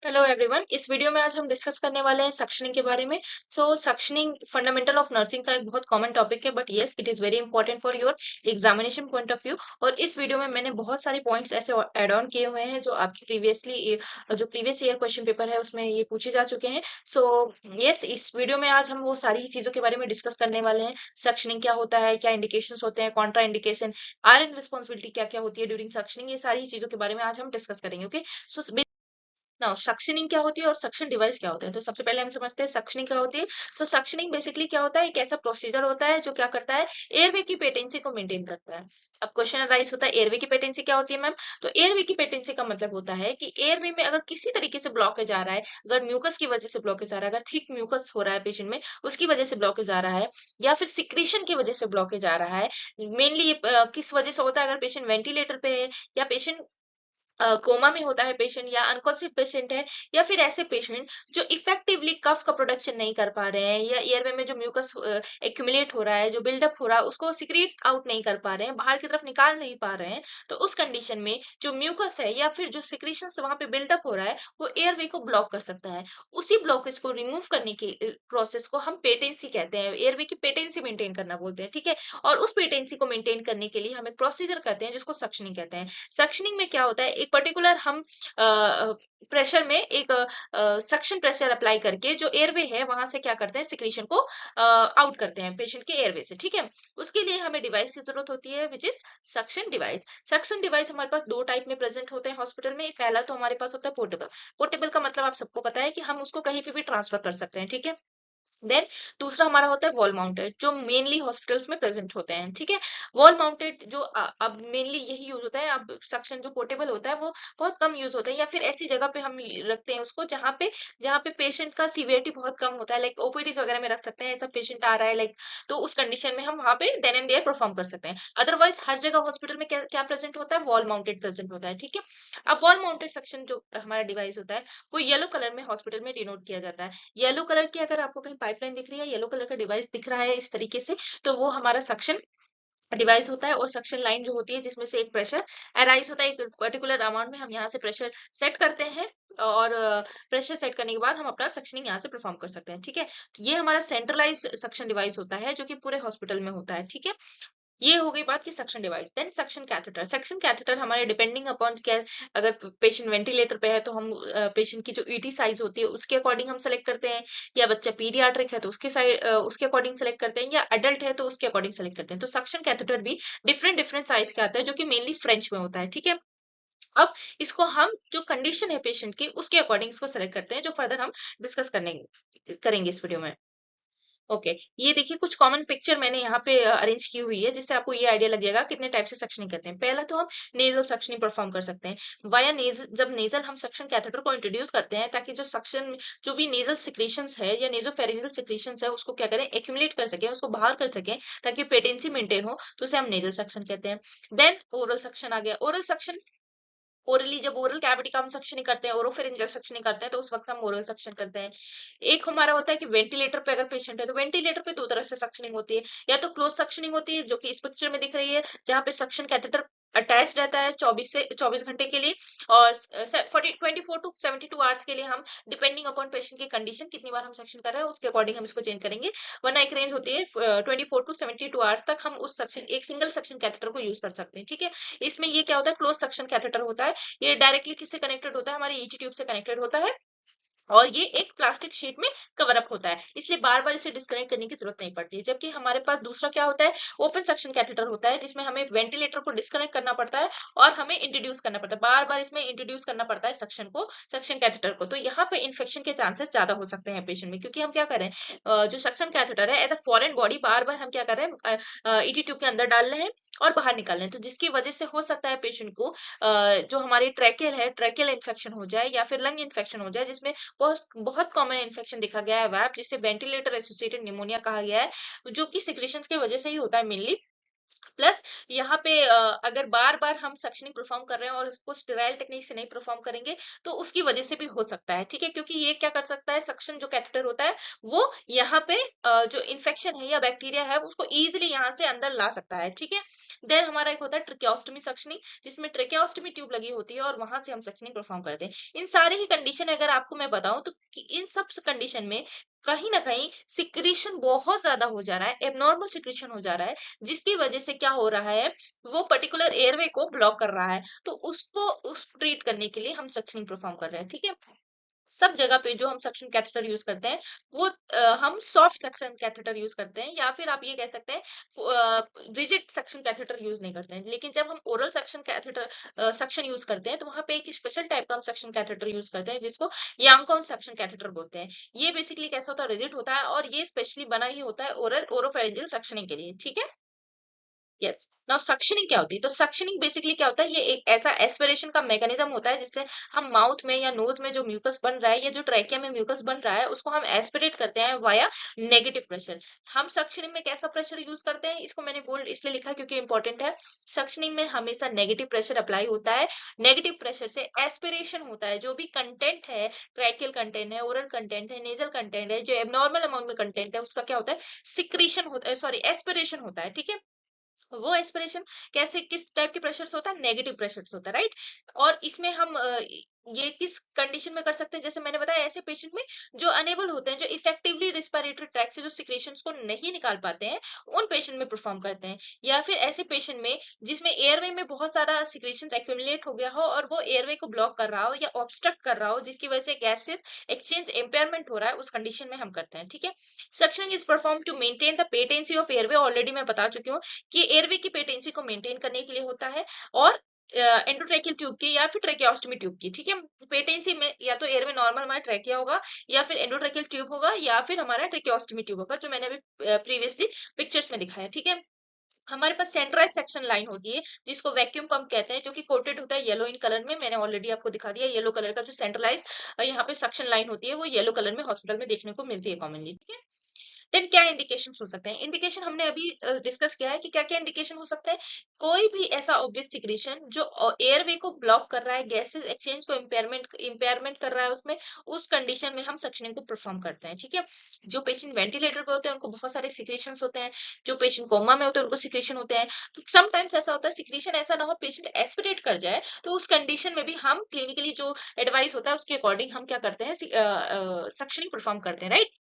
Hello everyone. इस video में आज हम डिस्कस करने वाले हैं सक्शनिंग के बारे में। सक्शनिंग फंडामेंटल ऑफ नर्सिंग का एक बहुत कॉमन टॉपिक है, but yes it is very important for your examination point of view. और इस वीडियो में मैंने बहुत सारे पॉइंट्स ऐसे ऐड ऑन किए हुए हैं जो आपकी प्रीवियसली जो प्रीवियस ईयर क्वेश्चन पेपर है उसमें ये पूछे जा चुके हैं। सो यस, इस वीडियो में आज हम वो सारी चीजों के बारे में डिस्कस करने वाले हैं। सक्शनिंग क्या होता है, क्या इंडिकेशंस होते हैं, कॉन्ट्रा इंडिकेशन, आयरन रिस्पॉन्सिबिलिटी क्या क्या होती है ड्यूरिंग सक्शनिंग, ये सारी चीजों के बारे में आज हम डिस्कस करेंगे। ओके, सो नाउ सक्शनिंग क्या होती है और सक्शन डिवाइस क्या होता है। तो सबसे पहले हम समझते हैं सक्शनिंग क्या होती है। सो सक्शनिंग बेसिकली क्या होता है, एक ऐसा प्रोसीजर होता है जो क्या करता है, एयरवे की पेटेंसी को मेंटेन करता है। अब क्वेश्चन राइज होता है एयरवे की पेटेंसी क्या होती है मैम। तो एयरवे की पेटेंसी का मतलब होता है कि एयरवे में अगर किसी तरीके से ब्लॉकेज आ रहा है, अगर म्यूकस की वजह से ब्लॉकेज आ रहा है, अगर थिक म्यूकस हो रहा है पेशेंट में उसकी वजह से ब्लॉकेज आ रहा है, या फिर सिक्रीशन की वजह से ब्लॉकेज आ रहा है। मेनली ये किस वजह से होता है, अगर पेशेंट वेंटिलेटर पे है, या पेशेंट कोमा में होता है पेशेंट, या अनकॉन्शियस पेशेंट है, या फिर ऐसे पेशेंट जो इफेक्टिवली कफ का प्रोडक्शन नहीं कर पा रहे हैं, या एयरवे में जो म्यूकस एक्यूमुलेट हो रहा है, जो बिल्डअप हो रहा है, उसको सिक्रीट आउट नहीं कर पा रहे हैं, बाहर की तरफ निकाल नहीं पा रहे हैं। तो उस कंडीशन में जो म्यूकस है या फिर जो सिक्रीशन वहां पे बिल्डअप हो रहा है वो एयरवे को ब्लॉक कर सकता है। उसी ब्लॉकेज को रिमूव करने की प्रोसेस को हम पेटेंसी कहते हैं, एयरवे की पेटेंसी मेंटेन करना बोलते हैं, ठीक है। और उस पेटेंसी को मेंटेन करने के लिए हम एक प्रोसीजर करते हैं जिसको सक्शनिंग कहते हैं। सक्शनिंग में क्या होता है, एक पर्टिकुलर हम प्रेशर में एक सक्शन प्रेशर अप्लाई करके जो एयरवे है वहां से क्या करते हैं, सिक्रीशन को आउट करते हैं पेशेंट के एयरवे से, ठीक है। उसके लिए हमें डिवाइस की जरूरत होती है which is suction device. Suction device हमारे पास दो टाइप में प्रेजेंट होते हैं हॉस्पिटल में। पहला तो हमारे पास होता है पोर्टेबल। पोर्टेबल का मतलब आप सबको पता है कि हम उसको कहीं पे भी ट्रांसफर कर सकते हैं, ठीक है। देन दूसरा हमारा होता है वॉल माउंटेड, जो मेनली हॉस्पिटल्स में प्रेजेंट होते हैं, ठीक है। वॉल माउंटेड जो अब मेनली यही यूज होता है। अब सक्शन जो पोर्टेबल होता है वो बहुत कम यूज होता है, या फिर ऐसी जगह पे हम रखते हैं उसको जहाँ पे पेशेंट का सीवियरिटी बहुत कम होता है, लाइक ओपीडीज वगैरह में रख सकते हैं। ऐसा पेशेंट आ रहा है लाइक, तो उस कंडीशन में हम वहाँ पे देन एंड देयर परफॉर्म कर सकते हैं। अदरवाइज हर जगह हॉस्पिटल में क्या क्या प्रेजेंट होता है, वॉल माउंटेड प्रेजेंट होता है, ठीक है। अब वॉल माउंटेड सक्शन जो हमारा डिवाइस होता है वो येलो कलर में हॉस्पिटल में डिनोट किया जाता है। येलो कलर की अगर आपको कहीं पाइपलाइन दिख रही है, येलो कलर का डिवाइस दिख रहा है इस तरीके से, तो वो हमारा सक्शन डिवाइस होता है। और सक्शन लाइन जो होती है जिसमें से एक प्रेशर अराइज होता है, एक पर्टिकुलर अमाउंट में हम यहाँ से प्रेशर सेट करते हैं, और प्रेशर सेट करने के बाद हम अपना सक्शनिंग यहाँ से परफॉर्म कर सकते हैं, ठीक है। तो ये हमारा सेंट्रलाइज सक्शन डिवाइस होता है जो कि पूरे हॉस्पिटल में होता है, ठीक है। ये हो गई बात की suction device. Then suction catheter. Suction catheter हमारे डिपेंडिंग अपॉन क्या, अगर पेशेंट वेंटिलेटर पे है तो हम पेशेंट की जो ईटी साइज होती है उसके अकॉर्डिंग हम सेलेक्ट करते हैं, या बच्चा पीडियाट्रिक है तो उसके अकॉर्डिंग सेलेक्ट करते हैं, या अडल्ट है तो उसके अकॉर्डिंग सेलेक्ट करते हैं। तो सक्शन कैथेटर भी डिफरेंट डिफरेंट साइज के आता है जो कि मेनली फ्रेंच में होता है, ठीक है। अब इसको हम जो कंडीशन है पेशेंट की उसके अकॉर्डिंग इसको सेलेक्ट करते हैं, जो फर्दर हम डिस्कस करने करेंगे इस वीडियो में। ओके, ये देखिए कुछ कॉमन पिक्चर मैंने यहाँ पे अरेंज की हुई है जिससे आपको ये आइडिया लग जाएगा कितने टाइप से सक्शनिंग करते हैं। पहला तो हम नेजल सक्शनिंग परफॉर्म कर सकते हैं वाया नेजल। जब नेजल हम सक्शन कैथेटर को इंट्रोड्यूस करते हैं ताकि जो सक्शन जो भी नेजल सिक्रीशंस है या नेजोफेरिंजियल सिक्रीशंस है उसको क्या करें, एक्यूमुलेट कर सकें, उसको बाहर कर सकें ताकि पेटेंसी मेंटेन हो, तो उसे हम नेजल सक्शन कहते हैं। देन ओरल सक्शन आ गया। ओरल सक्शन ओरली, जब ओरल कैविटी का हम सक्शन करते हैं, ओरोफेरिंजियल सक्शन करते हैं, तो उस वक्त हम ओरल सक्शन करते हैं। एक हमारा होता है कि वेंटिलेटर पे अगर पेशेंट है तो वेंटिलेटर पे दो तरह से सक्शनिंग होती है। या तो क्लोज सक्शनिंग होती है जो कि इस पिक्चर में दिख रही है, जहाँ पे सक्शन कैथेटर अटैच रहता है 24 घंटे के लिए, और 24 to 72 आवर्स के लिए हम डिपेंडिंग अपॉन पेशेंट की कंडीशन कितनी बार हम सक्शन कर रहे हैं उसके अकॉर्डिंग हम इसको चेंज करेंगे। वरना एक रेंज होती है 24 to 72 आवर्स तक हम उस सक्शन एक सिंगल सक्शन कैथेटर को यूज कर सकते हैं, ठीक है। इसमें ये क्या होता है, क्लोज सक्शन कैथेटर होता है। ये डायरेक्टली किससे कनेक्टेड होता है, हमारे ईटी ट्यूब से कनेक्टेड होता है, और ये एक प्लास्टिक शीट में कवर अप होता है, इसलिए बार बार इसे डिस्कनेक्ट करने की जरूरत नहीं पड़ती है। जबकि हमारे पास दूसरा क्या होता है, ओपन सक्शन कैथेटर होता है, जिसमें हमें वेंटिलेटर को डिस्कनेक्ट करना पड़ता है और हमें इंट्रोड्यूस करना पड़ता है, बार बार इसमें इंट्रोड्यूस करना पड़ता है सक्शन को, सक्शन कैथेटर को। तो यहाँ पे इन्फेक्शन के चांसेस ज्यादा हो सकते हैं पेशेंट में, क्योंकि हम क्या करें, जो सक्शन कैथेटर है एज अ फॉरेन बॉडी बार बार हम क्या कर रहे हैं, ईटी ट्यूब के अंदर डाल रहे हैं और बाहर निकाल रहे हैं, तो जिसकी वजह से हो सकता है पेशेंट को जो हमारी ट्रैकेल है, ट्रैकेल इन्फेक्शन हो जाए या फिर लंग इन्फेक्शन हो जाए, जिसमें बहुत बहुत कॉमन इन्फेक्शन देखा गया है वैप, जिसे वेंटिलेटर एसोसिएटेड निमोनिया कहा गया है, जो कि सिक्रेशंस की वजह से ही होता है मेनली। प्लस यहाँ पे अगर बार बार हम सक्शनिंग परफॉर्म कर रहे हैं और उसको स्टेराइल टेक्निक से नहीं परफॉर्म करेंगे तो उसकी वजह से भी हो सकता है, ठीक है, क्योंकि ये क्या कर सकता है, सक्शन जो कैथेटर होता है वो यहाँ पे जो इन्फेक्शन है या बैक्टीरिया है वो उसको इजिली यहाँ से अंदर ला सकता है, ठीक है। देन हमारा एक होता है ट्रेकेओस्टमी सक्शनिंग, जिसमें ट्रेकेओस्टमी ट्यूब लगी होती है और वहां से हम सक्शनिंग परफॉर्म करते हैं। इन सारी ही कंडीशन अगर आपको मैं बताऊं तो इन सब कंडीशन में कहीं ना कहीं सिक्रीशन बहुत ज्यादा हो जा रहा है, एबनॉर्मल सिक्रीशन हो जा रहा है, जिसकी वजह से क्या हो रहा है, वो पर्टिकुलर एयरवे को ब्लॉक कर रहा है, तो उसको उस ट्रीट करने के लिए हम सक्शनिंग परफॉर्म कर रहे हैं, ठीक है। सब जगह पे जो हम सक्शन कैथेटर यूज करते हैं वो हम सॉफ्ट सक्शन कैथेटर यूज करते हैं, या फिर आप ये कह सकते हैं रिजिड सक्शन कैथेटर यूज नहीं करते हैं। लेकिन जब हम oral suction catheter suction use करते हैं तो वहां पे एक स्पेशल टाइप का हम सक्शन कैथेटर यूज करते हैं जिसको यांगकोन सक्शन कैथेटर बोलते हैं। ये बेसिकली कैसा होता है, रिजिड होता है और ये स्पेशली बना ही होता है ओरल ओरोफेरेंजियल सक्शनिंग के लिए, ठीक है। यस, नाउ सक्शनिंग क्या होती है, तो सक्शनिंग बेसिकली क्या होता है, ये एक ऐसा एस्पिरेशन का मैकेनिज्म होता है जिससे हम माउथ में या नोज में जो म्यूकस बन रहा है या जो ट्रैकिया में म्यूकस बन रहा है उसको हम एस्पिरेट करते हैं वाया नेगेटिव प्रेशर। हम सक्शनिंग में कैसा प्रेशर यूज करते हैं, इसको मैंने बोल्ड इसलिए लिखा क्योंकि इंपॉर्टेंट है। सक्शनिंग में हमेशा नेगेटिव प्रेशर अप्लाई होता है, नेगेटिव प्रेशर से एस्पिरेशन होता है, जो भी कंटेंट है, ट्रैकियल कंटेंट है, ओरल कंटेंट है, नेजल कंटेंट है, जो एबनॉर्मल अमाउंट में कंटेंट है उसका क्या होता है, सिक्रीशन होता है, सॉरी एस्पिरेशन होता है, ठीक है। वो एस्पिरेशन कैसे, किस टाइप के प्रेशर से होता है, नेगेटिव प्रेशर से होता है, राइट। और इसमें हम ये किस कंडीशन में कर सकते हैं, जैसे मैंने बताया ऐसे पेशेंट में जो अनेबल होते हैं, जो इफेक्टिवली रिस्पिरेटरी ट्रैक से जो सिक्रेशंस को नहीं निकाल पाते हैं, उन पेशेंट में परफॉर्म करते हैं। या फिर ऐसे पेशेंट में जिसमें एयरवे में बहुत सारा सिक्रेशंस एक्यूमुलेट हो गया हो और वो एयरवे को ब्लॉक कर रहा हो या ऑब्स्ट्रक्ट कर रहा हो, जिसकी वजह से गैसेस एक्सचेंज इम्पेयरमेंट हो रहा है, उस कंडीशन में हम करते हैं, ठीक है। Suctioning is perform to maintain the patency of airway, already मैं बता चुकी हूँ कि एयरवे की पेटेंसी को मेंटेन करने के लिए होता है, और एंडोट्रैकियल ट्यूब की या फिर ट्रेकियोस्टमी ट्यूब की, ठीक है। पेटेंसी में या तो एयरवे नॉर्मल हमारा ट्रैकिया होगा, या फिर एंडोट्रैकियल ट्यूब होगा, या फिर हमारा ट्रेकियोस्टमी ट्यूब होगा, जो मैंने अभी प्रीवियसली पिक्चर्स में दिखाया, ठीक है। हमारे पास सेंट्रलाइज सेक्शन लाइन होती है जिसको वैक्यूम पंप कहते हैं, जो कि कोटेड होता है येलो इन कलर में, मैंने ऑलरेडी आपको दिखा दिया। येलो कलर का जो सेंट्रलाइज यहाँ पे सक्शन लाइन होती है वो येलो कलर में हॉस्पिटल में देखने को मिलती है कॉमनली, ठीक है। देन क्या इंडिकेशन हो सकते हैं, इंडिकेशन हमने अभी डिस्कस किया है कि क्या क्या इंडिकेशन हो सकता है। कोई भी ऐसा ऑब्वियस सिक्रेशन जो एयरवे को ब्लॉक कर रहा है, गैसेस एक्सचेंज को इम्पेयरमेंट कर रहा है उसमें, उस कंडीशन में हम सक्शनिंग को परफॉर्म करते हैं, ठीक है। जो पेशेंट वेंटिलेटर पे होते हैं उनको बहुत सारे सिक्रेशंस होते हैं, जो पेशेंट कोमा में होते हैं उनको सिक्रेशन होते हैं। तो समटाइम्स ऐसा होता है सिक्रेशन ऐसा ना हो, पेशेंट एस्पिरेट कर जाए, तो उस कंडीशन में भी हम क्लिनिकली जो एडवाइस होता है उसके अकॉर्डिंग हम क्या करते हैं, सक्शनिंग परफॉर्म करते हैं, राइट।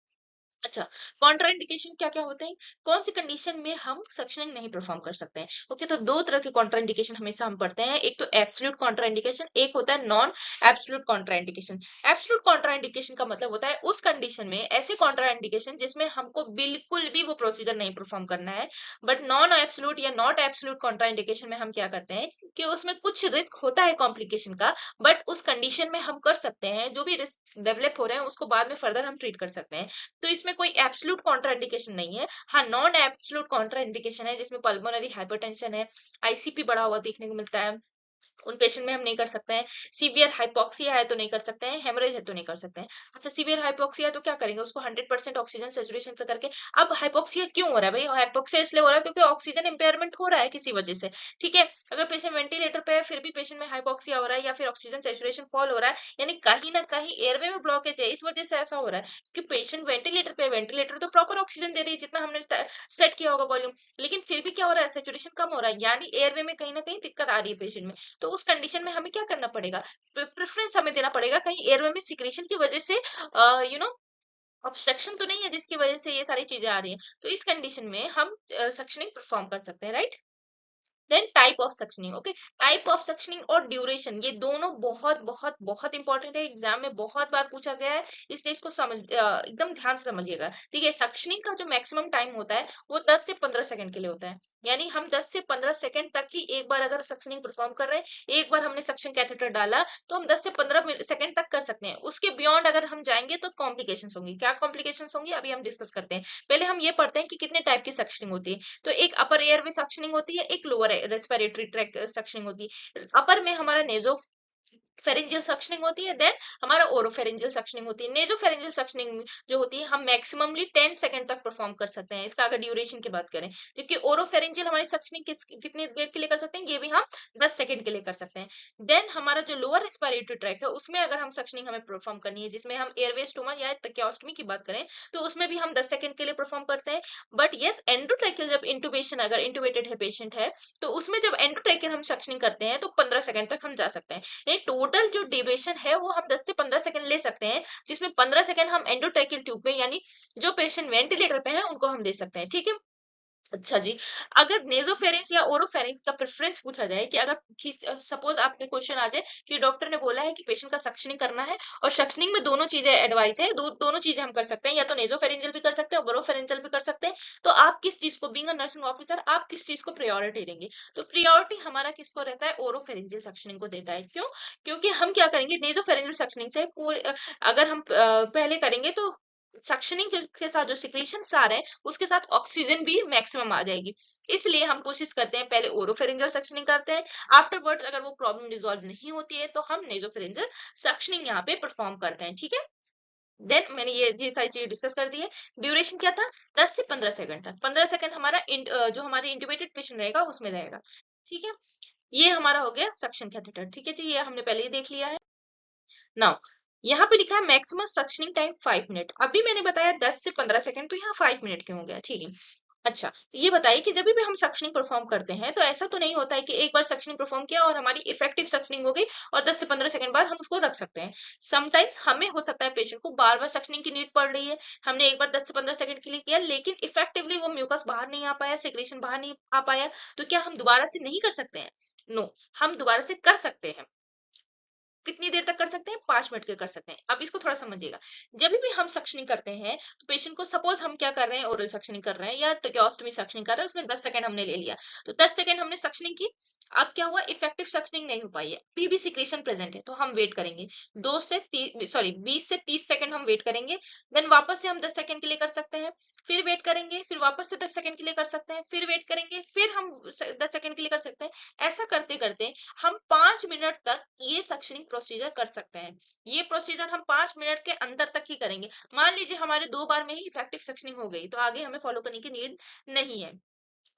अच्छा, कॉन्ट्राइंडिकेशन क्या क्या होते हैं, कौन सी कंडीशन में हम सक्शनिंग नहीं परफॉर्म कर सकते हैं। ओके, तो दो तरह के कॉन्ट्राइंडिकेशन हमेशा हम पढ़ते हैं, एक तो एब्सोल्यूट कॉन्ट्राइंडिकेशन, एक होता है non absolute contraindication. Absolute contraindication का मतलब होता है उस कंडीशन में ऐसे कॉन्ट्राइंडिकेशन जिसमें हमको बिल्कुल भी वो प्रोसीजर नहीं परफॉर्म करना है। बट नॉन एब्सोल्यूट या नॉट एब्सोल्यूट कॉन्ट्राइंडिकेशन में हम क्या करते हैं कि उसमें कुछ रिस्क होता है कॉम्प्लिकेशन का, बट उस कंडीशन में हम कर सकते हैं, जो भी रिस्क डेवलप हो रहे हैं उसको बाद में फर्दर हम ट्रीट कर सकते हैं। तो इसमें कोई एब्सोल्यूट कॉन्ट्राइंडिकेशन नहीं है। हाँ, नॉन एब्सोल्यूट कॉन्ट्राइंडिकेशन है जिसमें पल्मोनरी हाइपरटेंशन है, आईसीपी बढ़ा हुआ देखने को मिलता है, उन पेशेंट में हम नहीं कर सकते हैं। सीवियर हाइपोक्सिया है तो नहीं कर सकते हैं, हेमरेज है तो नहीं कर सकते हैं। अच्छा, सीवियर हाइपोक्सिया है तो क्या करेंगे, उसको 100% ऑक्सीजन सैचुरेशन से करके। अब हाइपोक्सिया क्यों हो रहा है भाई, हाइपोक्सिया इसलिए हो रहा है क्योंकि ऑक्सीजन इंपेयरमेंट हो रहा है किसी वजह से, ठीक है। अगर पेशेंट वेंटिलेटर पे है फिर भी पेशेंट में हाइपोक्सिया हो रहा है या फिर ऑक्सीजन सैचुरेशन फॉल हो रहा है, यानी कहीं ना कहीं एयरवे में ब्लॉकेज है, इस वजह से ऐसा हो रहा है कि पेशेंट वेंटिलेटर पे, वेंटिलेटर तो प्रॉपर ऑक्सीजन दे रही है जितना हमने सेट किया होगा वॉल्यूम, लेकिन फिर भी क्या हो रहा है, सैचुरेशन कम हो रहा है, यानी एयरवे में कहीं ना कहीं दिक्कत आ रही है पेशेंट में। तो उस कंडीशन में हमें क्या करना पड़ेगा, प्रेफरेंस हमें देना पड़ेगा कहीं एयरवे में सिक्रेशन की वजह से यू नो ऑब्स्ट्रक्शन तो नहीं है जिसकी वजह से ये सारी चीजें आ रही हैं, तो इस कंडीशन में हम सक्शनिंग परफॉर्म कर सकते हैं, right. Then type of suctioning, okay, type of suctioning और ड्यूरेशन, ये दोनों बहुत बहुत बहुत इंपॉर्टेंट है, एग्जाम में बहुत बार पूछा गया है, इसलिए इसको समझ एकदम ध्यान से समझिएगा, ठीक है। सक्शनिंग का जो मैक्सिमम टाइम होता है वो 10 से 15 सेकंड के लिए होता है, यानी हम 10 से 15 सेकंड तक ही एक बार अगर सक्शनिंग परफॉर्म कर रहे हैं, एक बार हमने सक्शन कैथेटर डाला तो हम 10 से 15 सेकंड तक कर सकते हैं। उसके बियॉन्ड अगर हम जाएंगे तो कॉम्प्लिकेशंस होंगी, क्या कॉम्प्लिकेशंस होंगी अभी हम डिस्कस करते हैं। पहले हम ये पढ़ते हैं कि कितने टाइप की सक्शनिंग होती है, तो एक अपर एयरवे सक्शनिंग होती है, एक लोअर रेस्पिरेटरी ट्रैक सक्शनिंग होती है। अपर में हमारा नेजो फेरेंजियल सक्शनिंग होती है, देन हमारा ओरोफेरेंजियल सक्शनिंग होती है। नेजोफेरेंजियल सक्शनिंग जो होती है हम मैक्सिममली 10 सेकंड तक परफॉर्म कर सकते हैं, इसका अगर ड्यूरेशन की बात करें। जबकि ओरोफेरेंजियल हमारी सक्शनिंग कितनी देर के लिए कर सकते हैं, ये भी हम 10 सेकंड के लिए कर सकते हैं। देन हमारा जो लोअर रेस्पिरेटरी ट्रैक है उसमें अगर हम सक्शनिंग हमें परफॉर्म करनी है, जिसमें हम एयरवे स्टोमा या ट्रैकियोस्टोमी की बात करें, तो उसमें भी हम 10 सेकंड के लिए परफॉर्म करते हैं। बट यस, एंडोट्रैकियल जब इंटुबेशन, अगर इंटुबेटेड है पेशेंट है, तो उसमें जब एंडोट्रैकियल हम सक्शनिंग करते हैं तो 15 सेकंड तक हम जा सकते हैं। ये टोटल जो ड्यूरेशन है वो हम 10 से 15 सेकंड ले सकते हैं, जिसमें 15 सेकंड हम एंडोट्रैकियल ट्यूब में, यानी जो पेशेंट वेंटिलेटर पे है उनको हम दे सकते हैं। ठीक है। अच्छा जी, अगर नेज़ोफेरेंस या ओरोफेरेंस का प्रेफरेंस पूछा जाए कि अगर सपोज आपके क्वेश्चन आ जाए कि डॉक्टर ने बोला है कि पेशेंट का सक्शनिंग करना है और सक्शनिंग में दोनों चीजें एडवाइस है, दोनों चीजें हम कर सकते हैं, या तो नेज़ोफेरेंजियल भी कर सकते हैं और ओरोफेरेंजियल भी कर सकते हैं, तो आप किस चीज को, बीइंग अ नर्सिंग ऑफिसर, आप किस चीज को प्रायोरिटी देंगे? तो प्रायोरिटी हमारा किसको रहता है? ओरोफेरेंजियल सक्शनिंग को देता है। क्यों? क्योंकि हम क्या करेंगे, नेज़ोफेरेंजियल सक्शनिंग से पूरे अगर हम पहले करेंगे तो सक्शनिंग के साथ जो सिक्रीशंस आ रहे हैं उसके साथ ऑक्सीजन भी मैक्सिमम आ जाएगी। इसलिए हम कोशिश करते हैं पहले ओरोफेरेंजियल सक्शनिंग करते हैं, आफ्टरवर्ड्स अगर वो प्रॉब्लम रिजॉल्व नहीं होती है तो हम नेजोफेरेंजियल सक्शनिंग यहाँ पे परफॉर्म करते हैं। ठीक है। देन मैंने ये सारी चीजें डिस्कस कर दी है। ड्यूरेशन क्या था? 10 से 15 सेकंड तक। 15 सेकंड हमारा जो हमारे इंट्यूबेटेड पेशेंट रहेगा उसमें रहेगा। ठीक है। ये हमारा हो गया सक्शन कैथेटर। ठीक है जी, ये हमने पहले ही देख लिया है। नाउ यहाँ पे लिखा है मैक्सिमम सक्शनिंग टाइम 5 मिनट। अभी मैंने बताया 10 से 15 सेकंड, तो यहाँ 5 मिनट क्यों हो गया? ठीक है। अच्छा, ये बताइए कि जब भी हम सक्शनिंग परफॉर्म करते हैं तो ऐसा तो नहीं होता है कि एक बार सक्शनिंग परफॉर्म किया और हमारी इफेक्टिव सक्शनिंग हो गई और 10 से 15 सेकंड बाद हम उसको रख सकते हैं। समटाइम्स हमें हो सकता है पेशेंट को बार बार सक्शनिंग की नीड पड़ रही है, हमने एक बार 10 से 15 सेकंड के लिए किया लेकिन इफेक्टिवली वो म्यूकस बाहर नहीं आ पाया, सेक्रेशन बाहर नहीं आ पाया, तो क्या हम दोबारा से नहीं कर सकते हैं? नो, हम दोबारा से कर सकते हैं। कितनी देर तक कर सकते हैं? 5 मिनट के कर सकते हैं। अब इसको थोड़ा समझिएगा। जब भी हम सक्शनिंग करते हैं तो पेशेंट को, सपोज हम क्या कर रहे हैं, ओरल सक्शनिंग कर रहे हैं या ट्रैकियोस्टोमी सक्शनिंग कर रहे हैं, उसमें 10 सेकंड हमने ले लिया, तो 10 सेकंड हमने सक्शनिंग की। अब क्या हुआ, इफेक्टिव सक्शनिंग नहीं हो पाई है, अभी भी सिक्रेशन प्रेजेंट है, तो हम वेट करेंगे 20 से 30 सेकंड हम वेट करेंगे। देन वापस से हम 10 सेकंड के लिए कर सकते हैं, फिर वेट करेंगे, फिर वापस से 10 सेकंड के लिए कर सकते हैं, फिर वेट करेंगे, फिर हम 10 सेकंड के लिए कर सकते हैं। ऐसा करते करते हम 5 मिनट तक ये सक्शनिंग प्रोसीजर कर सकते हैं। ये प्रोसीजर हम 5 मिनट के अंदर तक ही करेंगे। मान लीजिए हमारे 2 बार में ही इफेक्टिव सक्शनिंग हो गई, तो आगे हमें फॉलो करने की नीड नहीं है।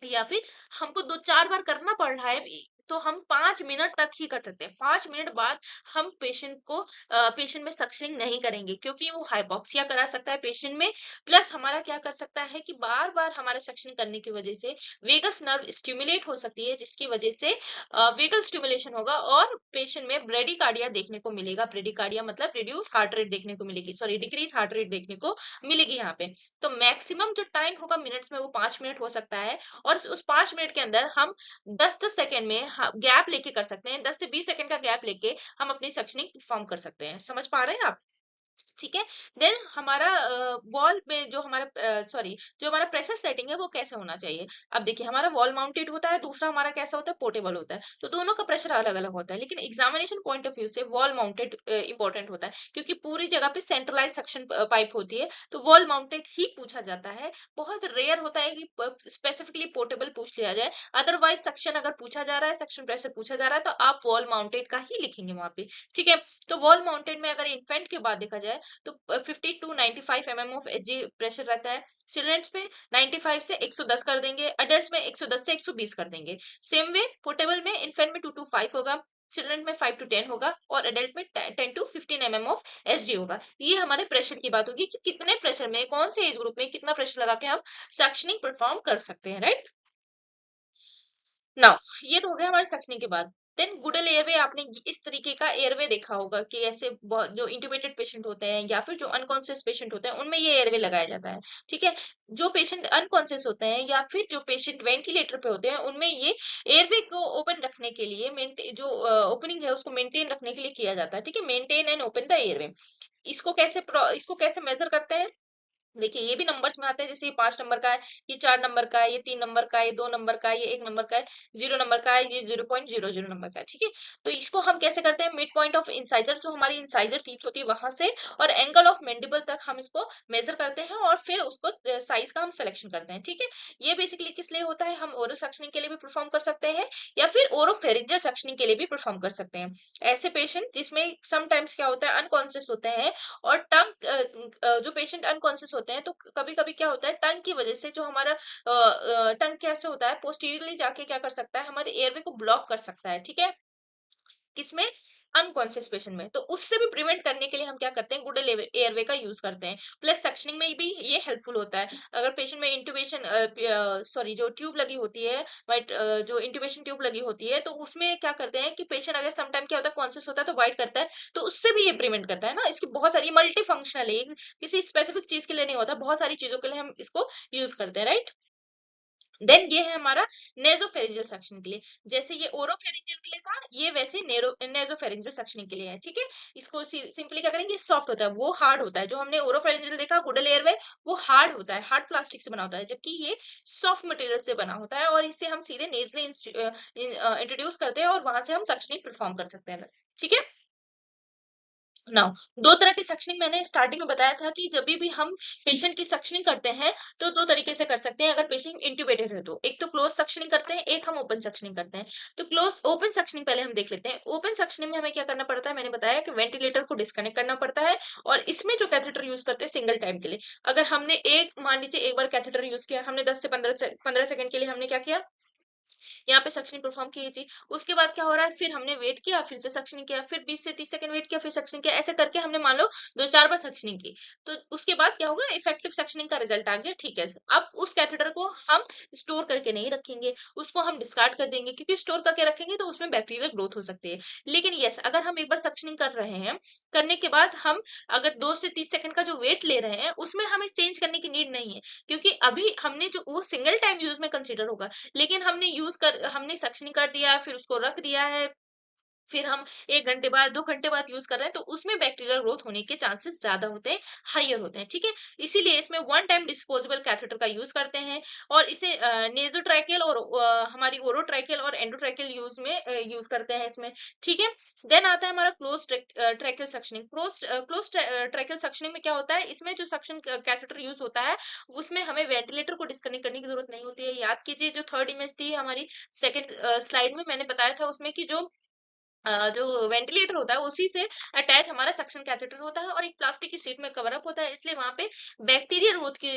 या फिर हमको 2-4 बार करना पड़ रहा है भी, तो हम 5 मिनट तक ही कर सकते हैं। 5 मिनट बाद हम पेशेंट में सक्शनिंग नहीं करेंगे, क्योंकि वो हाइपोक्सिया करा सकता है पेशेंट में। प्लस हमारा क्या कर सकता है कि बार बार हमारे सक्शनिंग करने की वजह से वेगस नर्व स्टिमुलेट हो सकती है, जिसकी वजह से वेगल स्टिमुलेशन होगा और पेशेंट में ब्रेडिकार्डिया देखने को मिलेगा। ब्रेडिकार्डिया मतलब रिड्यूस हार्ट रेट देखने को मिलेगी, सॉरी, डिक्रीज हार्ट रेट देखने को मिलेगी यहाँ पे। तो मैक्सिमम जो टाइम होगा मिनट्स में, वो 5 मिनट हो सकता है। और उस 5 मिनट के अंदर हम 10-10 सेकंड में गैप लेके कर सकते हैं, 10 से 20 सेकंड का गैप लेके हम अपनी सक्शनिंग परफॉर्म कर सकते हैं। समझ पा रहे हैं आप? ठीक है। देन हमारा वॉल में जो हमारा जो हमारा प्रेशर सेटिंग है वो कैसे होना चाहिए? अब देखिए, हमारा वॉल माउंटेड होता है, दूसरा हमारा कैसा होता है, पोर्टेबल होता है, तो दोनों का प्रेशर अलग अलग होता है। लेकिन एग्जामिनेशन पॉइंट ऑफ व्यू से वॉल माउंटेड इंपॉर्टेंट होता है, क्योंकि पूरी जगह पे सेंट्रलाइज सक्शन पाइप होती है, तो वॉल माउंटेड ही पूछा जाता है। बहुत रेयर होता है कि स्पेसिफिकली पोर्टेबल पूछ लिया जाए। अदरवाइज सक्शन अगर पूछा जा रहा है, सक्शन प्रेशर पूछा जा रहा है, तो आप वॉल माउंटेड का ही लिखेंगे वहां पे। ठीक है। तो वॉल माउंटेड में अगर इन्फेंट के बाद देखा जाए तो 50 to 95 mm of HG pressure रहता है। चिल्ड्रंस में 95 से 110 कर देंगे, अडल्ट्स में 110 से 120 कर देंगे। सेम वे पोर्टेबल में इन्फेंट में 2 to 5 होगा, चिल्ड्रन में 5 to 10 होगा और एडल्ट में 10 to 15 mm ऑफ एसजी होगा। ये हमारे प्रेशर की बात होगी कि कितने प्रेशर में, कौन से एज ग्रुप में कितना प्रेशर लगा के हम सक्शनिंग परफॉर्म कर सकते हैं, राइट? नाउ ये तो हो गया हमारे सक्शनिंग के बाद। देन गुडल एयरवे, आपने इस तरीके का एयरवे देखा होगा कि ऐसे जो इंट्यूबेटेड पेशेंट होते हैं या फिर जो अनकॉन्शियस पेशेंट होते हैं उनमें ये एयरवे लगाया जाता है। ठीक है। जो पेशेंट अनकॉन्शियस होते हैं या फिर जो पेशेंट वेंटिलेटर पे होते हैं उनमें ये एयरवे को ओपन रखने के लिए, जो ओपनिंग है उसको मेंटेन रखने के लिए किया जाता है। ठीक है। Maintain and open the airway. इसको कैसे मेजर करते हैं? देखिए ये भी नंबर्स में आता है, जैसे ये 5 नंबर का है, ये 4 नंबर का है, ये 3 नंबर का है, ये 2 नंबर का है, ये 1 नंबर का है, 0 नंबर का है, ये 0.00 नंबर का है, ठीक है। तो इसको हम कैसे करते हैं, मिड पॉइंट ऑफ इंसाइजर, जो हमारी इंसाइजर टीथ होती है वहां से, और एंगल ऑफ मैंडिबल तक हम इसको मेजर करते हैं, और फिर उसको साइज का हम सिलेक्शन करते हैं, ठीक है। ये बेसिकली किस लिए होता है, हम ओरल सक्शनिंग के लिए भी परफॉर्म कर सकते हैं, या फिर ओरोफेरिंजियल सक्शनिंग के लिए भी परफॉर्म कर सकते हैं। ऐसे पेशेंट जिसमें समटाइम्स क्या होता है, अनकॉन्शियस होते हैं, और टंग जो पेशेंट अनकॉन्शियस होते हैं, तो कभी कभी क्या होता है, टंग की वजह से जो हमारा टंग कैसे होता है, पोस्टीरियरली जाके क्या कर सकता है, हमारे एयरवे को ब्लॉक कर सकता है, ठीक है। किसमें, अनकॉन्शियस पेशेंट में। तो उससे भी प्रिवेंट करने के लिए हम क्या करते हैं, गुड एयरवे का यूज करते हैं। प्लस सक्शनिंग में भी ये हेल्पफुल होता है। अगर पेशेंट में इंट्यूबेशन सॉरी जो ट्यूब लगी होती है, वाइट जो इंट्यूबेशन ट्यूब लगी होती है, तो उसमें क्या करते हैं कि पेशेंट अगर सम टाइम क्या होता है, कॉन्शियस होता है तो वाइट करता है, तो उससे भी ये प्रिवेंट करता है ना। इसकी बहुत सारी मल्टी फंक्शनल है, किसी स्पेसिफिक चीज के लिए नहीं होता, बहुत सारी चीजों के लिए हम इसको यूज करते हैं, राइट। देन ये है हमारा नेजोफेरिंजियल सक्शन के लिए। जैसे ये ओरोफेरिंजियल के लिए था, ये वैसे नेजोफेरिंजियल सक्शनिंग के लिए है, ठीक है। इसको सिंपली क्या करेंगे, सॉफ्ट होता है, वो हार्ड होता है। जो हमने ओरोफेरिंजियल देखा गुडल एयरवे, वो हार्ड होता है, हार्ड प्लास्टिक से बना होता है, जबकि ये सॉफ्ट मटेरियल से बना होता है, और इससे हम सीधे नेजली इंट्रोड्यूस करते हैं, और वहां से हम सक्शनिंग परफॉर्म कर सकते हैं, ठीक है। नाउ, दो तरह की सक्शनिंग मैंने स्टार्टिंग में बताया था कि जब भी हम पेशेंट की सक्शनिंग करते हैं, तो दो तरीके से कर सकते हैं। अगर पेशेंट इंट्यूबेटेड है तो एक तो क्लोज सक्शनिंग करते हैं, एक हम ओपन सक्शनिंग करते हैं। तो क्लोज ओपन सक्शनिंग पहले हम देख लेते हैं। ओपन सक्शनिंग में हमें क्या करना पड़ता है, मैंने बताया कि वेंटिलेटर को डिस्कनेक्ट करना पड़ता है, और इसमें जो कैथेटर यूज करते हैं सिंगल टाइम के लिए। अगर हमने एक मान लीजिए एक बार कैथेटर यूज किया, हमने 10 से 15 सेकंड के लिए हमने क्या किया, यहाँ पे सक्शनिंग परफॉर्म की थी। उसके बाद क्या हो रहा है, फिर हमने वेट किया, फिर से सक्शनिंग किया, फिर 20 से 30 सेकंड वेट किया, फिर सक्शनिंग किया, ऐसे करके हमने मान लो 2-4 बार सक्शनिंग की। तो उसके बाद क्या होगा, इफेक्टिव सक्शनिंग का रिजल्ट आ गया, ठीक है। अब उस कैथेटर को हम स्टोर करके नहीं रखेंगे, उसको हम डिस्कार्ड कर देंगे, क्योंकि स्टोर करके रखेंगे तो उसमें बैक्टीरियल ग्रोथ हो सकती है। लेकिन यस, अगर हम एक बार सक्शनिंग कर रहे हैं, करने के बाद हम अगर 2 से 30 सेकंड का जो वेट ले रहे हैं, उसमें हमें चेंज करने की नीड नहीं है, क्योंकि अभी हमने जो वो सिंगल टाइम यूज में कंसिडर होगा। लेकिन हमने सक्शनिंग कर दिया है, फिर उसको रख दिया है, फिर हम 1 घंटे बाद 2 घंटे बाद यूज कर रहे हैं, तो उसमें बैक्टीरियल ग्रोथ होने के चांसेस ज्यादा होते हैं, हाइयर होते हैं, ठीक है। इसीलिए इसमें वन टाइम डिस्पोजेबल कैथेटर का यूज करते हैं, और इसे नेजोट्रैकियल और हमारी ओरोट्रैकियल और एंडोट्रैकियल यूज में यूज करते हैं इसमें, ठीक है। देन आता है हमारा close tracheal suctioning. Close tracheal suctioning में क्या होता है, इसमें जो सक्शन कैथेटर यूज होता है, उसमें हमें वेंटिलेटर को डिस्कनेक्ट करने की जरूरत नहीं होती है। याद कीजिए, जो थर्ड इमेज थी हमारी सेकंड स्लाइड में, मैंने बताया था उसमें कि जो वेंटिलेटर होता है उसी से अटैच हमारा सक्शन कैथेटर होता है, और एक प्लास्टिक की शीट में कवर अप होता है, इसलिए वहां पे बैक्टीरियल ग्रोथ की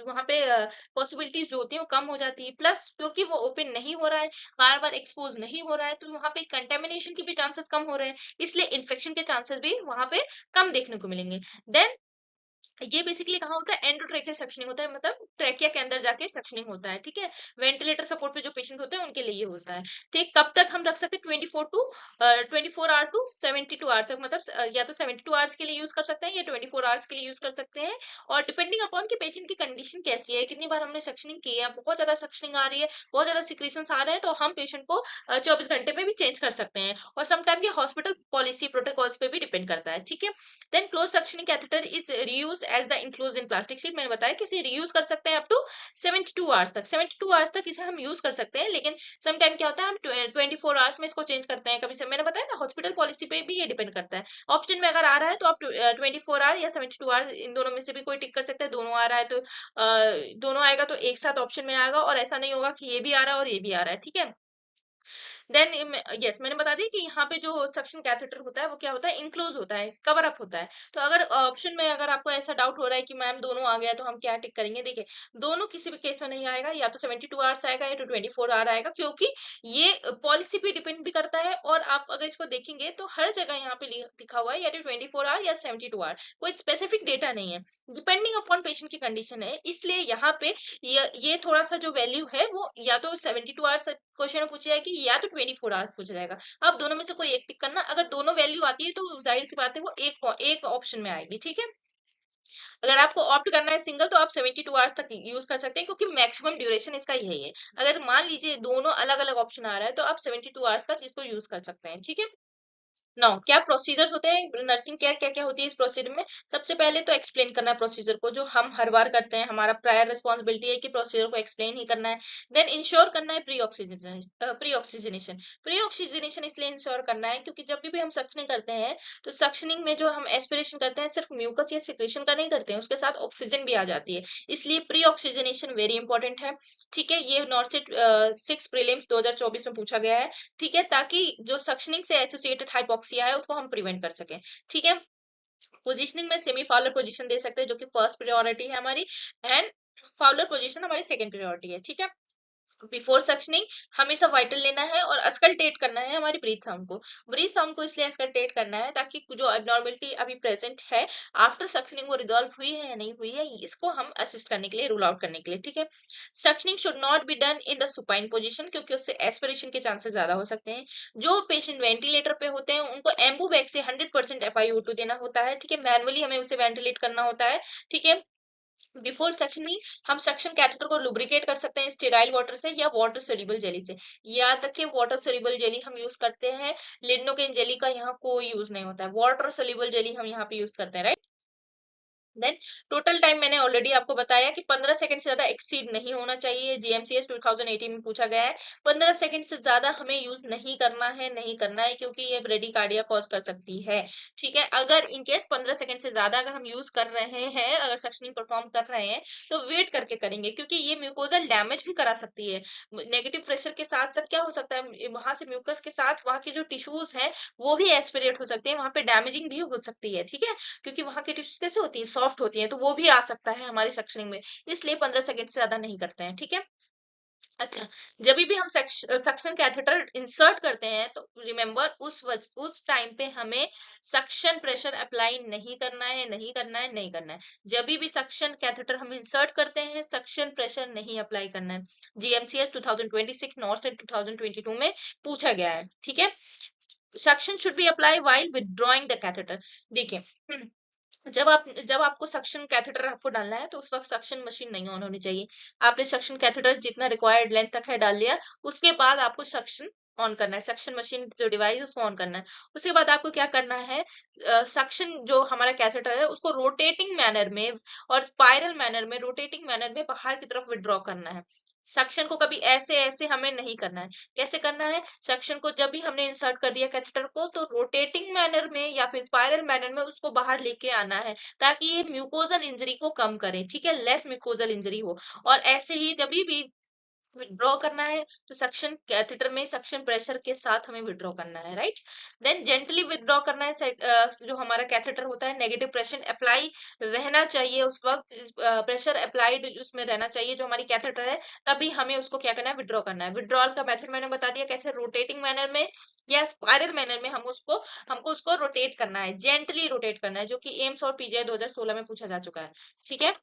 वहां पे पॉसिबिलिटीज जो होती है वो कम हो जाती है। प्लस क्योंकि वो ओपन नहीं हो रहा है, बार बार एक्सपोज नहीं हो रहा है, तो वहां पे कंटेमिनेशन के भी चांसेस कम हो रहे हैं, इसलिए इन्फेक्शन के चांसेस भी वहां पे कम देखने को मिलेंगे। देन ये बेसिकली कहाँ होता है, एंडोट्रेकियल सक्शनिंग होता है, मतलब ट्रेकिया के अंदर जाके सक्शनिंग होता है, ठीक है। वेंटिलेटर सपोर्ट पे जो पेशेंट होते हैं उनके लिए ये होता है, ठीक। कब तक हम रख सकते हैं, 24 आवर टू 72 आवर तक, मतलब या तो 72 आवर्स के लिए यूज कर सकते हैं, या 24 आवर्स के लिए यूज कर सकते हैं। और डिपेंडिंग अपॉन कि पेशेंट की कंडीशन कैसी है, कितनी बार हमने सक्शनिंग की है, बहुत ज्यादा सक्शनिंग आ रही है, बहुत ज्यादा सिक्रीशंस आ रहे हैं, तो हम पेशेंट को 24 घंटे में भी चेंज कर सकते हैं, और समटाइम ये हॉस्पिटल पॉलिसी प्रोटोकॉल्स पे भी डिपेंड करता है, ठीक है। Then close suctioning catheter is reused as the enclose in plastic sheet. मैंने बताया कि इसे रीयूज कर सकते हैं अप टू 72 आवर्स तक, 72 आवर्स तक इसे हम यूज कर सकते हैं। लेकिन सम टाइम क्या होता है, हम 24 आवर्स में इसको चेंज करते हैं, कभी से मैंने बताया ना, हॉस्पिटल पॉलिसी पे भी ये डिपेंड करता है। ऑप्शन में अगर आ रहा है तो आप 24 आवर या 72 आवर, इन दोनों में से भी कोई टिक कर सकता है। दोनों आ रहा है तो दोनों आएगा तो एक साथ ऑप्शन में आएगा, और ऐसा नहीं होगा कि ये भी आ रहा है और ये भी आ रहा है, ठीक है। देन यस, मैंने बता दी कि यहाँ पे जो सक्शन कैथेटर होता है वो क्या होता है, इंक्लोज होता है, कवर अप होता है। तो अगर ऑप्शन में अगर आपको ऐसा डाउट हो रहा है कि मैम दोनों आ गया तो हम क्या टिक करेंगे, देखिए दोनों किसी भी केस में नहीं आएगा, या तो 72 आवर्स आएगा या तो 24 आवर आएगा, क्योंकि ये पॉलिसी पे डिपेंड भी करता है। और आप अगर इसको देखेंगे तो हर जगह यहाँ पे लिखा हुआ है या तो 24 आवर या 72 आवर, कोई स्पेसिफिक डेटा नहीं है, डिपेंडिंग अपॉन पेशेंट की कंडीशन है। इसलिए यहाँ पे ये थोड़ा सा जो वैल्यू है वो या तो 72 आवर्स क्वेश्चन में पूछी जाएगी, या तो 24 आवर्स पूछा जाएगा। आप दोनों में से कोई एक टिक करना, अगर दोनों वैल्यू आती है तो जाहिर सी बात है वो एक ऑप्शन में आएगी, ठीक है। अगर आपको ऑप्ट करना है सिंगल, तो आप 72 आवर्स तक यूज कर सकते हैं, क्योंकि मैक्सिमम ड्यूरेशन इसका यही है। अगर मान लीजिए दोनों अलग अलग ऑप्शन आ रहा है, तो आप 72 आवर्स तक इसको यूज कर सकते हैं, ठीक है। नाउ क्या प्रोसीजर होते हैं नर्सिंग केयर, क्या क्या होती है इस प्रोसीजर में। सबसे पहले तो एक्सप्लेन करना है प्रोसीजर को, जो हम हर बार करते हैं, हमारा प्रायर रिस्पॉन्सिबिलिटी है कि प्रोसीजर को एक्सप्लेन ही करना है। देन इंश्योर करना है प्री ऑक्सीजनेशन। प्री ऑक्सीजनेशन इसलिए इंश्योर करना है क्योंकि जब भी हम सक्शनिंग करते हैं तो सक्शनिंग में जो हम एस्पिरेशन करते हैं सिर्फ म्यूकस या सिक्रेशन का नहीं करते हैं, उसके साथ ऑक्सीजन भी आ जाती है, इसलिए प्री ऑक्सीजनेशन वेरी इंपॉर्टेंट है। ठीक है, ये नॉर्सेट 6 प्रीलिम्स 2024 में पूछा गया है। ठीक है, ताकि जो सक्शनिंग से एसोसिएटेड हाइपोक्सिया है उसको हम प्रिवेंट कर सकें। ठीक है, पोजिशनिंग में सेमी फाउलर पोजीशन दे सकते हैं जो कि फर्स्ट प्रायोरिटी है हमारी, एंड फाउलर पोजीशन हमारी सेकंड प्रायोरिटी है। ठीक है, बिफोर सक्शनिंग हमेशा वाइटल लेना है और अस्कल्टेट करना है हमारी ब्रीथ साउंड को। ब्रीथ साउंड को इसलिए अस्कल्टेट करना है ताकि जो एबनॉर्मलिटी अभी प्रेजेंट है आफ्टर सक्शनिंग वो रिजॉल्व हुई है या नहीं हुई है, इसको हम असिस्ट करने के लिए, रूल आउट करने के लिए। ठीक है, suctioning should not be done in the supine position क्योंकि उससे एस्पिरेशन के चांसेस ज्यादा हो सकते हैं। जो पेशेंट वेंटिलेटर पे होते हैं उनको एम्बू बैग से 100% FiO2 देना होता है। ठीक है, मैनुअली हमें उसे वेंटिलेट करना होता है। ठीक है, बिफोर सक्शनिंग हम सक्शन कैथेटर को लुब्रिकेट कर सकते हैं स्टेराइल वाटर से या वाटर सोल्यूबल जेली से। याद रखिए वाटर सोल्यूबल जेली हम यूज करते हैं, लिडनोकेन जेली का यहाँ कोई यूज नहीं होता है, वाटर सोल्यूबल जेली हम यहाँ पे यूज करते हैं, राइट। देन टोटल टाइम मैंने ऑलरेडी आपको बताया कि 15 सेकंड से ज्यादा एक्सीड नहीं होना चाहिए, जीएमसीएस 2018 में पूछा गया है। 15 सेकंड से ज्यादा हमें यूज नहीं करना है, नहीं करना है, क्योंकि ये ब्रेडिकार्डिया कॉज कर सकती है। ठीक है, अगर इनकेस 15 सेकंड से ज्यादा अगर हम यूज कर रहे हैं, अगर सक्शनिंग परफॉर्म कर रहे हैं तो वेट करके करेंगे, क्योंकि ये म्यूकोजल डैमेज भी करा सकती है। नेगेटिव प्रेशर के साथ साथ क्या हो सकता है, वहां से म्यूकस के साथ वहां के जो टिश्यूज हैं वो भी एस्पिरेट हो सकते हैं, वहां पे डैमेजिंग भी हो सकती है। ठीक है, क्योंकि वहां की टिश्यूज कैसे होती है, सॉफ्ट होती है, तो वो भी आ सकता है हमारी सक्शनिंग में, इसलिए 15 सेकंड से ज्यादा नहीं करते हैं। ठीक है, अच्छा, जब भी हम सक्शन कैथेटर इंसर्ट करते हैं तो रिमेंबर उस टाइम पे हमें सक्शन प्रेशर अप्लाई नहीं करना है, नहीं करना है, नहीं करना है। जब भी सक्शन कैथेटर हम इंसर्ट करते हैं सक्शन प्रेशर नहीं अप्लाई करना है। जीएमसीएस 2026 नॉर्सेट 2022 में पूछा गया है। ठीक है, suction should be apply while withdrawing the catheter. देखिए, जब आपको सक्शन कैथेटर आपको डालना है तो उस वक्त सक्शन मशीन नहीं ऑन होनी चाहिए। आपने सक्शन कैथेटर जितना रिक्वायर्ड लेंथ तक है डाल लिया, उसके बाद आपको सक्शन ऑन करना है, सक्शन मशीन जो डिवाइस है उसको ऑन करना है। उसके बाद आपको क्या करना है, सक्शन जो हमारा कैथेटर है उसको रोटेटिंग मैनर में और स्पाइरल मैनर में, रोटेटिंग मैनर में बाहर की तरफ विड्रॉ करना है। सक्शन को कभी ऐसे ऐसे हमें नहीं करना है। कैसे करना है, सक्शन को जब भी हमने इंसर्ट कर दिया कैथेटर को तो रोटेटिंग मैनर में या फिर स्पाइरल मैनर में उसको बाहर लेके आना है, ताकि ये म्यूकोजल इंजरी को कम करे। ठीक है, लेस म्यूकोजल इंजरी हो। और ऐसे ही जब भी विड्रॉ करना है तो सक्शन कैथेटर में सक्शन प्रेशर के साथ हमें विड्रॉ करना है, राइट। देन जेंटली विड्रॉ करना है। जो हमारा कैथेटर होता है नेगेटिव प्रेशर अप्लाई रहना चाहिए उस वक्त, प्रेशर अप्लाइड उसमें रहना चाहिए जो हमारी कैथेटर है, तभी हमें उसको क्या करना है, विड्रॉ करना है। विड्रॉल का मेथड मैंने बता दिया कैसे, रोटेटिंग मैनर में या स्पाइरल मैनर में हमको उसको रोटेट करना है, जेंटली रोटेट करना है, जो कि एम्स और पीजीआई 2016 में पूछा जा चुका है। ठीक है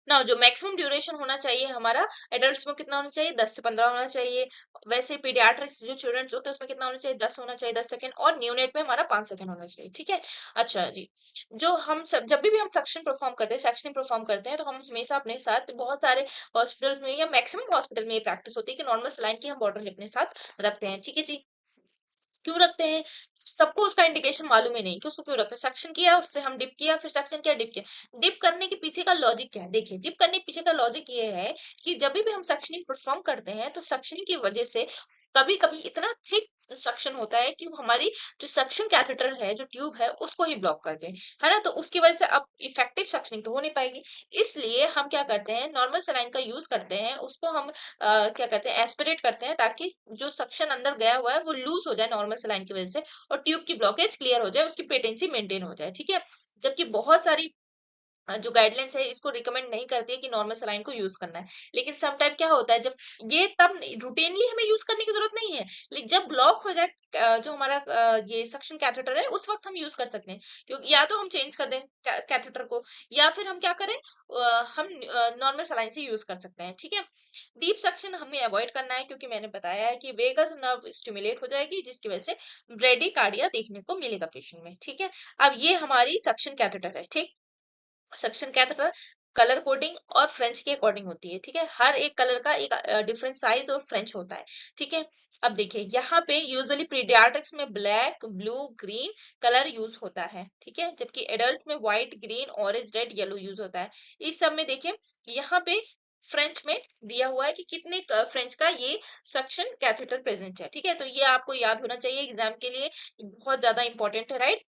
ना, जो मैक्सिमम ड्यूरेशन होना चाहिए हमारा एडल्ट्स में कितना होना चाहिए, 10 से 15 होना चाहिए। वैसे पीडियाट्रिक्स जो चिल्ड्रंस होते हैं उसमें कितना होना चाहिए, 10 होना चाहिए, 10 सेकंड, और न्यूनेट में हमारा 5 सेकंड होना चाहिए। ठीक है, अच्छा जी, जो हम सब जब भी हम सक्शन परफॉर्म करते हैं, सक्शनिंग परफॉर्म करते हैं, तो हम हमेशा अपने साथ, बहुत सारे हॉस्पिटल में या मैक्सिमम हॉस्पिटल में ये प्रैक्टिस होती है कि नॉर्मल सलाइन की हम बॉटल अपने साथ रखते हैं। ठीक है जी, क्यों रखते हैं, सबको उसका इंडिकेशन मालूम ही नहीं कि उसको क्यों रखते हैं। सक्शन किया, उससे हम डिप किया, फिर सक्शन किया, डिप किया। डिप करने के पीछे का लॉजिक क्या है, देखिए डिप करने के पीछे का लॉजिक ये है कि जब भी हम सक्शनिंग परफॉर्म करते हैं तो सक्शनिंग की वजह से कभी कभी इतना थिक सक्शन होता है कि वो हमारी जो सक्शन कैथेटर है, जो ट्यूब है, उसको ही ब्लॉक करते हैं, है ना। तो उसकी वजह से अब इफेक्टिव सक्शनिंग तो हो नहीं पाएगी। इसलिए हम क्या करते हैं, नॉर्मल सलाइन का यूज करते हैं, उसको हम क्या करते हैं, एस्पिरेट करते हैं, ताकि जो सक्शन अंदर गया हुआ है वो लूज हो जाए नॉर्मल सलाइन की वजह से, और ट्यूब की ब्लॉकेज क्लियर हो जाए, उसकी पेटेंसी मेंटेन हो जाए। ठीक है, जबकि बहुत सारी जो गाइडलाइंस है इसको रिकमेंड नहीं करती है कि नॉर्मल सलाइन को यूज करना है। लेकिन सम टाइम क्या होता है, जब ये तब रूटीनली हमें यूज करने की जरूरत नहीं है, लेकिन जब ब्लॉक हो जाए जो हमारा ये सक्शन कैथेटर है, उस वक्त हम यूज कर सकते हैं। क्योंकि या तो हम चेंज कर दें कैथेटर को, या फिर हम क्या करें, हम नॉर्मल सलाइन से यूज कर सकते हैं। ठीक है, डीप सक्शन हमें अवॉइड करना है, क्योंकि मैंने बताया है कि वेगस नर्व स्टिमुलेट हो जाएगी, जिसकी वजह से ब्रेडिकार्डिया देखने को मिलेगा पेशेंट में। ठीक है, अब ये हमारी सक्शन कैथेटर है। ठीक, सक्शन कैथेटर कलर कोडिंग और फ्रेंच के अकॉर्डिंग होती है, ठीक है। हर एक कलर का एक डिफरेंट साइज और फ्रेंच होता है, ठीक है। अब देखिए यहाँ पे यूजुअली पीडियाट्रिक्स में black, blue, green colour use होता है, ठीक है, जबकि एडल्ट में white, green, orange, red, yellow use होता है। इस सब में देखिए यहाँ पे फ्रेंच में दिया हुआ है कि कितने फ्रेंच का ये सक्शन कैथेटर प्रेजेंट है, ठीक है। तो ये आपको याद होना चाहिए एग्जाम के लिए, बहुत ज्यादा इंपॉर्टेंट है, राइट।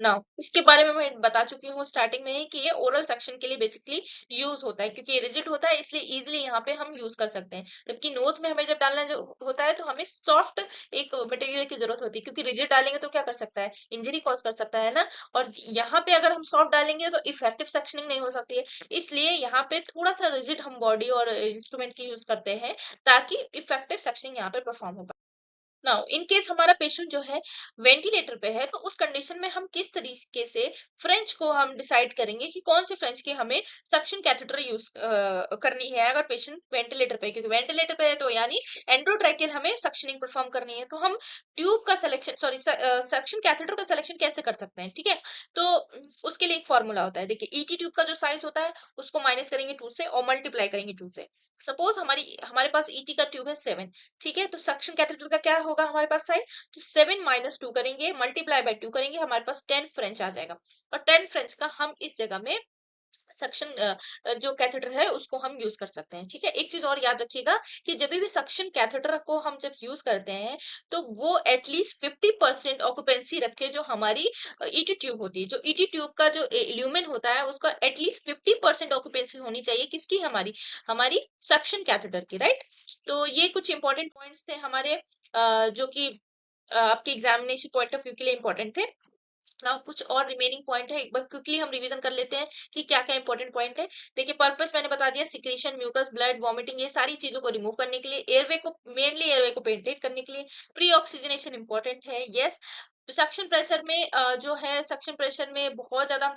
नाउ इसके बारे में मैं बता चुकी हूँ स्टार्टिंग में ही कि ये ओरल सेक्शन के लिए बेसिकली यूज होता है, क्योंकि ये रिजिड होता है इसलिए इजीली यहाँ पे हम यूज कर सकते हैं। जबकि नोज में हमें जब डालना जो होता है तो हमें सॉफ्ट एक मटेरियल की जरूरत होती है, क्योंकि रिजिड डालेंगे तो क्या कर सकता है, इंजरी कॉज कर सकता है ना। और यहाँ पे अगर हम सॉफ्ट डालेंगे तो इफेक्टिव सेक्शनिंग नहीं हो सकती है, इसलिए यहाँ पे थोड़ा सा रिजिड हम बॉडी और इंस्ट्रूमेंट की यूज करते हैं ताकि इफेक्टिव सेक्शनिंग यहाँ पे परफॉर्म हो। नाउ इन केस हमारा पेशेंट जो है वेंटिलेटर पे है, तो उस कंडीशन में हम किस तरीके से फ्रेंच को हम डिसाइड करेंगे कि कौन से फ्रेंच की हमें सक्शन कैथेटर यूज करनी है अगर पेशेंट वेंटिलेटर पे है। क्योंकि वेंटिलेटर पे है तो यानी एंडोट्रैकियल हमें सक्शनिंग परफॉर्म करनी है, तो हम ट्यूब का सिलेक्शन, सॉरी सक्शन कैथेटर का सिलेक्शन कैसे कर सकते हैं, ठीक है। तो उसके लिए एक फॉर्मूला होता है, देखिए ईटी ट्यूब का जो साइज होता है उसको माइनस करेंगे 2 से और मल्टीप्लाई करेंगे 2 से। सपोज हमारे पास ईटी का ट्यूब है 7, ठीक है, तो सक्शन कैथेटर का क्या होगा हमारे पास साइड, तो 7 माइनस 2 करेंगे, मल्टीप्लाई बाय 2 करेंगे, हमारे पास 10 फ्रेंच आ जाएगा। और 10 फ्रेंच का हम इस जगह में सक्शन जो कैथेटर है उसको हम यूज कर सकते हैं, ठीक है। एक चीज और याद रखिएगा कि जब भी सक्शन कैथेटर को हम जब यूज करते हैं तो वो एटलीस्ट 50% ऑक्यूपेंसी रखे, जो हमारी ईटी ट्यूब होती है, जो ईटी ट्यूब का जो ल्यूमेन होता है उसका एटलीस्ट 50% ऑक्यूपेंसी होनी चाहिए, किसकी, हमारी हमारी सक्शन कैथेटर की, राइट। तो ये कुछ इंपॉर्टेंट पॉइंट्स थे हमारे जो कि आपके एग्जामिनेशन पॉइंट ऑफ व्यू के लिए इंपॉर्टेंट थे ना। कुछ और रिमेनिंग पॉइंट है, एक बार क्विकली हम रिवीजन कर लेते हैं कि क्या क्या इंपॉर्टेंट पॉइंट है। देखिए पर्पस मैंने बता दिया, सिक्रीशन, म्यूकस, ब्लड, वॉमिटिंग, ये सारी चीजों को रिमूव करने के लिए, एयरवे को, मेनली एयरवे को पेंटेट करने के लिए। प्री ऑक्सीजनेशन इंपॉर्टेंट है, यस। सक्शन प्रेशर में जो है सक्शन प्रेशर में बहुत ज्यादा हम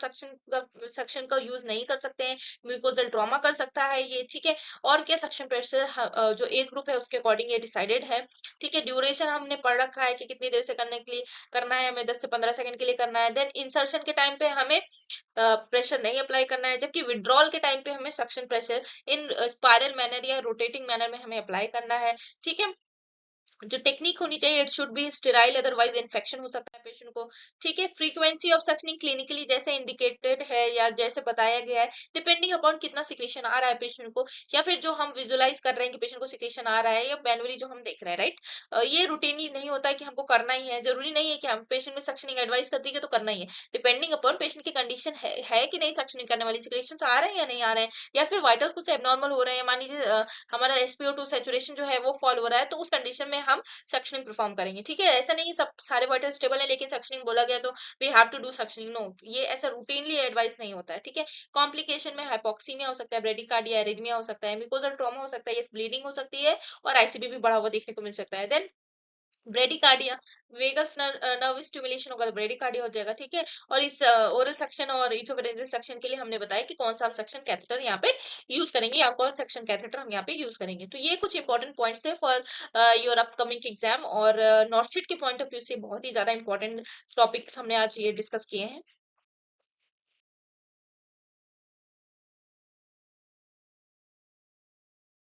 सक्शन का यूज नहीं कर सकते हैं, म्यूकोजल ट्रॉमा कर सकता है ये, ठीक है। और क्या, सक्शन प्रेशर जो एज ग्रुप है उसके अकॉर्डिंग ये डिसाइडेड है, ठीक है। ड्यूरेशन हमने पढ़ रखा है कि कितनी देर से करने के लिए करना है, हमें 10 से 15 सेकंड के लिए करना है। देन इंसर्शन के टाइम पे हमें प्रेशर नहीं अप्लाई करना है, जबकि विड्रॉल के टाइम पे हमें suction pressure in spiral manner या रोटेटिंग मैनर में हमें अप्लाई करना है, ठीक है। जो टेक्निक होनी चाहिए, it should be sterile, otherwise infection हो सकता है पेशेंट को, ठीक है। फ्रीक्वेंसी ऑफ सक्शनिंग क्लिनिकली जैसे इंडिकेटेड है या जैसे बताया गया है, डिपेंडिंग अपॉन कितना सिक्रेशन आ रहा है पेशेंट को, या फिर जो हम विजुलाइज कर रहे हैं कि पेशेंट को सिक्रेशन आ रहा है, या मैनुअली जो हम देख रहे हैं, राइट। ये रूटीनली नहीं होता है कि हमको करना ही है, जरूरी नहीं है कि हम पेशेंट में सक्शनिंग एडवाइस कर दी तो करना ही है। डिपेंडिंग अपॉन पेशेंट की कंडीशन है कि नहीं सक्शनिंग करने वाली, सिक्रेशन आ रहे हैं या नहीं आ रहे हैं, या फिर वाइटल्स कुछ एबनॉर्मल हो रहे हैं, मान लीजिए हमारा SpO2 सैचुरेशन जो है वो फॉल हो रहा है, तो उस कंडीशन में हम सक्शनिंग परफॉर्म करेंगे, ठीक है। ऐसा नहीं सब सारे वाटर स्टेबल है लेकिन सक्शनिंग बोला गया तो we have to do suctioning, no, ये ऐसा रूटीनली एडवाइस नहीं होता है, ठीक है। कॉम्प्लिकेशन में हाइपोक्सीमिया हो सकता है, ब्रेडिकार्डिया, एरिथमिया हो सकता है, म्यूकोजल ट्रॉमा हो सकता है, यस, ब्लीडिंग हो सकती है, और ICP भी बढ़ा हुआ देखने को मिल सकता है। Then bradycardia, vagus nerve stimulation होगा तो ब्रेडिकार्डिया हो जाएगा, ठीक है। और इस ओरल सेक्शन और इसोफेरेंजियल सेक्शन के लिए हमने बताया कि कौन सा हम सेक्शन कैथेटर यहाँ पे यूज करेंगे, या कौन सेक्शन कैथेटर हम यहाँ पे यूज करेंगे। तो ये कुछ इंपॉर्टेंट पॉइंट्स थे फॉर योर अपकमिंग एग्जाम, और नॉर्थ सीट के पॉइंट ऑफ व्यू से बहुत ही ज्यादा इंपॉर्टेंट टॉपिक्स हमने आज ये डिस्कस किए हैं।